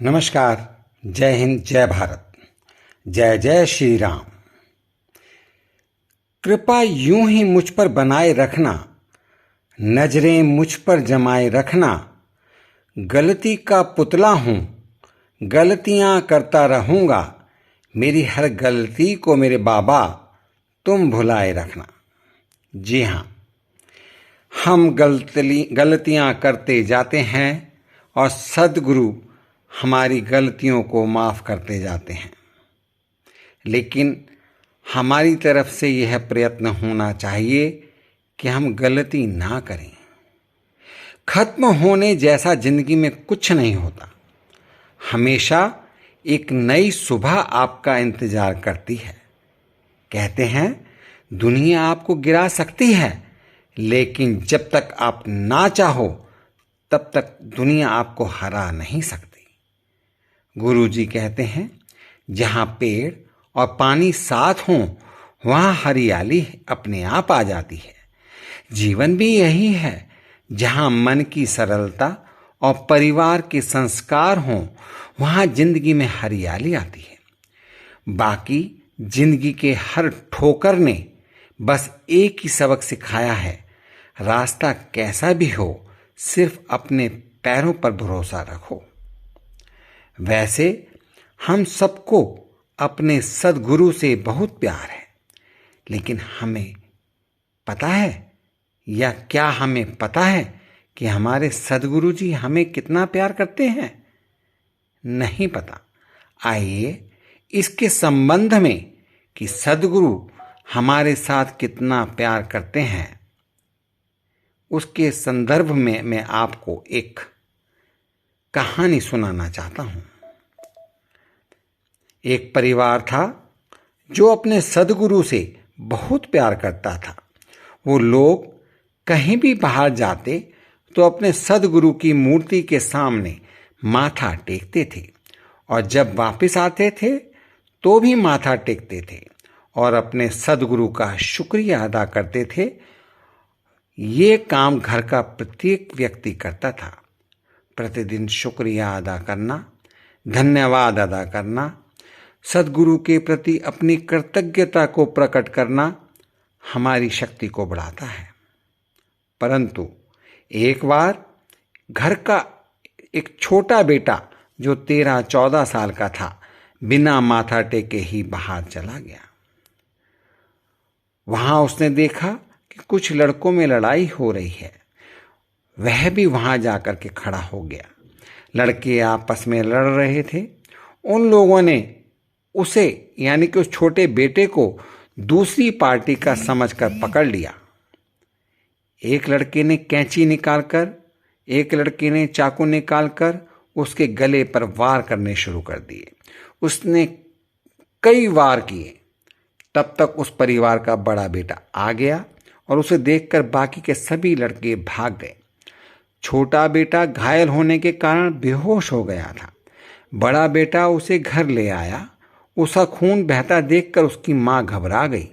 नमस्कार। जय हिंद, जय भारत, जय जय श्री राम। कृपा यूं ही मुझ पर बनाए रखना, नजरें मुझ पर जमाए रखना। गलती का पुतला हूं, गलतियां करता रहूंगा। मेरी हर गलती को मेरे बाबा तुम भुलाए रखना। जी हाँ, हम गलतियां करते जाते हैं और सद्गुरु हमारी गलतियों को माफ करते जाते हैं। लेकिन हमारी तरफ से यह प्रयत्न होना चाहिए कि हम गलती ना करें। खत्म होने जैसा जिंदगी में कुछ नहीं होता। हमेशा एक नई सुबह आपका इंतजार करती है। कहते हैं दुनिया आपको गिरा सकती है, लेकिन जब तक आप ना चाहो तब तक दुनिया आपको हरा नहीं सकती। गुरुजी कहते हैं जहां पेड़ और पानी साथ हों वहां हरियाली अपने आप आ जाती है। जीवन भी यही है, जहां मन की सरलता और परिवार के संस्कार हों वहां जिंदगी में हरियाली आती है। बाकी जिंदगी के हर ठोकर ने बस एक ही सबक सिखाया है, रास्ता कैसा भी हो सिर्फ अपने पैरों पर भरोसा रखो। वैसे हम सबको अपने सद्गुरु से बहुत प्यार है, लेकिन हमें पता है या क्या हमें पता है कि हमारे सद्गुरु जी हमें कितना प्यार करते हैं? नहीं पता। आइए इसके संबंध में कि सद्गुरु हमारे साथ कितना प्यार करते हैं, उसके संदर्भ में मैं आपको एक कहानी सुनाना चाहता हूं। एक परिवार था जो अपने सद्गुरु से बहुत प्यार करता था। वो लोग कहीं भी बाहर जाते तो अपने सद्गुरु की मूर्ति के सामने माथा टेकते थे, और जब वापस आते थे तो भी माथा टेकते थे और अपने सद्गुरु का शुक्रिया अदा करते थे। ये काम घर का प्रत्येक व्यक्ति करता था। प्रतिदिन शुक्रिया अदा करना, धन्यवाद अदा करना, सद्गुरु के प्रति अपनी कृतज्ञता को प्रकट करना हमारी शक्ति को बढ़ाता है। परंतु एक बार घर का एक छोटा बेटा जो 13-14 साल का था, बिना माथा टेके ही बाहर चला गया। वहां उसने देखा कि कुछ लड़कों में लड़ाई हो रही है। वह भी वहां जाकर के खड़ा हो गया। लड़के आपस में लड़ रहे थे। उन लोगों ने उसे यानी कि उस छोटे बेटे को दूसरी पार्टी का समझकर पकड़ लिया। एक लड़के ने कैंची निकालकर, एक लड़के ने चाकू निकालकर उसके गले पर वार करने शुरू कर दिए। उसने कई वार किए। तब तक उस परिवार का बड़ा बेटा आ गया और उसे देखकर बाकी के सभी लड़के भाग गए। छोटा बेटा घायल होने के कारण बेहोश हो गया था। बड़ा बेटा उसे घर ले आया। उसका खून बहता देखकर उसकी मां घबरा गई।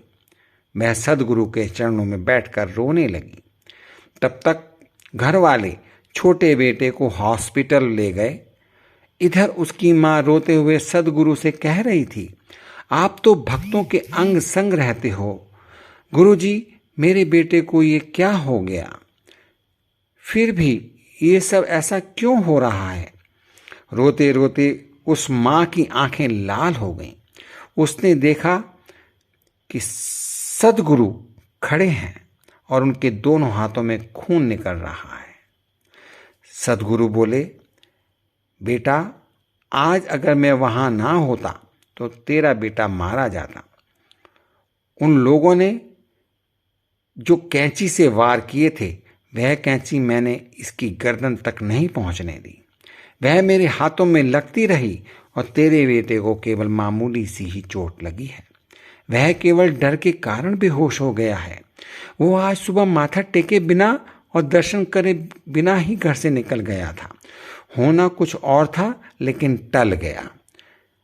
वह सद्गुरु के चरणों में बैठकर रोने लगी। तब तक घर वाले छोटे बेटे को हॉस्पिटल ले गए। इधर उसकी मां रोते हुए सद्गुरु से कह रही थी, आप तो भक्तों के अंग संग रहते हो। गुरुजी, मेरे बेटे को ये क्या हो गया? फिर भी ये सब ऐसा क्यों हो रहा है? रोते रोते उस मां की आंखें लाल हो गईं। उसने देखा कि सद्गुरु खड़े हैं और उनके दोनों हाथों में खून निकल रहा है। सद्गुरु बोले, बेटा, आज अगर मैं वहां ना होता तो तेरा बेटा मारा जाता। उन लोगों ने जो कैंची से वार किए थे, वह कैंची मैंने इसकी गर्दन तक नहीं पहुंचने दी। वह मेरे हाथों में लगती रही और तेरे बेटे को केवल मामूली सी ही चोट लगी है। वह केवल डर के कारण बेहोश हो गया है। वो आज सुबह माथा टेके बिना और दर्शन करे बिना ही घर से निकल गया था। होना कुछ और था, लेकिन टल गया।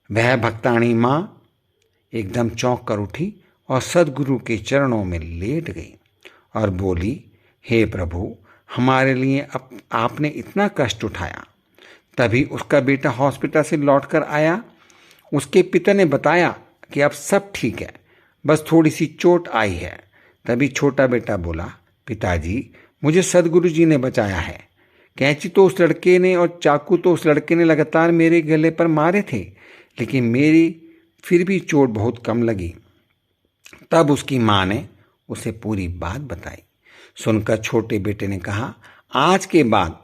वह भक्ताणी मां एकदम चौंक कर उठी और सद्गुरु के चरणों में लेट गई और बोली, हे प्रभु, हमारे लिए आपने इतना कष्ट उठाया, तभी उसका बेटा हॉस्पिटल से लौटकर आया। उसके पिता ने बताया कि अब सब ठीक है, बस थोड़ी सी चोट आई है। तभी छोटा बेटा बोला, पिताजी मुझे सदगुरु जी ने बचाया है। कैंची तो उस लड़के ने और चाकू तो उस लड़के ने लगातार मेरे गले पर मारे थे, लेकिन मेरी फिर भी चोट बहुत कम लगी। तब उसकी माँ ने उसे पूरी बात बताई। सुनकर छोटे बेटे ने कहा, आज के बाद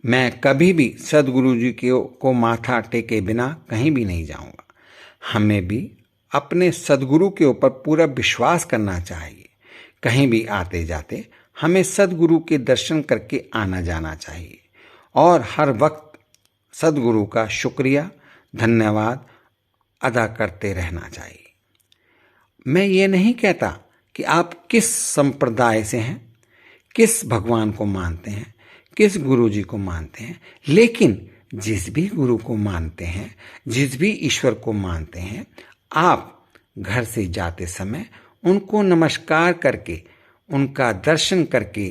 मैं कभी भी सदगुरु जी को माथा टेके बिना कहीं भी नहीं जाऊंगा। हमें भी अपने सदगुरु के ऊपर पूरा विश्वास करना चाहिए। कहीं भी आते जाते हमें सदगुरु के दर्शन करके आना जाना चाहिए और हर वक्त सदगुरु का शुक्रिया, धन्यवाद अदा करते रहना चाहिए। मैं ये नहीं कहता कि आप किस संप्रदाय से हैं, किस भगवान को मानते हैं, किस गुरु जी को मानते हैं, लेकिन जिस भी गुरु को मानते हैं, जिस भी ईश्वर को मानते हैं, आप घर से जाते समय उनको नमस्कार करके, उनका दर्शन करके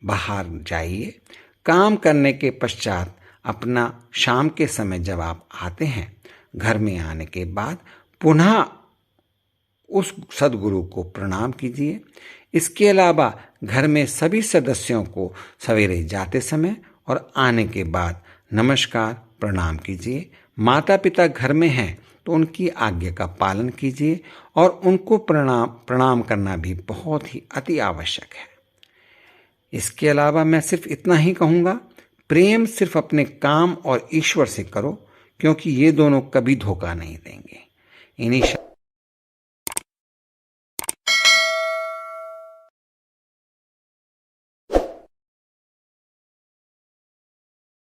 बाहर जाइए। काम करने के पश्चात अपना शाम के समय जब आप आते हैं, घर में आने के बाद पुनः उस सदगुरु को प्रणाम कीजिए। इसके अलावा घर में सभी सदस्यों को सवेरे जाते समय और आने के बाद नमस्कार प्रणाम कीजिए। माता पिता घर में हैं तो उनकी आज्ञा का पालन कीजिए और उनको प्रणाम करना भी बहुत ही अति आवश्यक है। इसके अलावा मैं सिर्फ इतना ही कहूँगा, प्रेम सिर्फ अपने काम और ईश्वर से करो, क्योंकि ये दोनों कभी धोखा नहीं देंगे। इन्हीं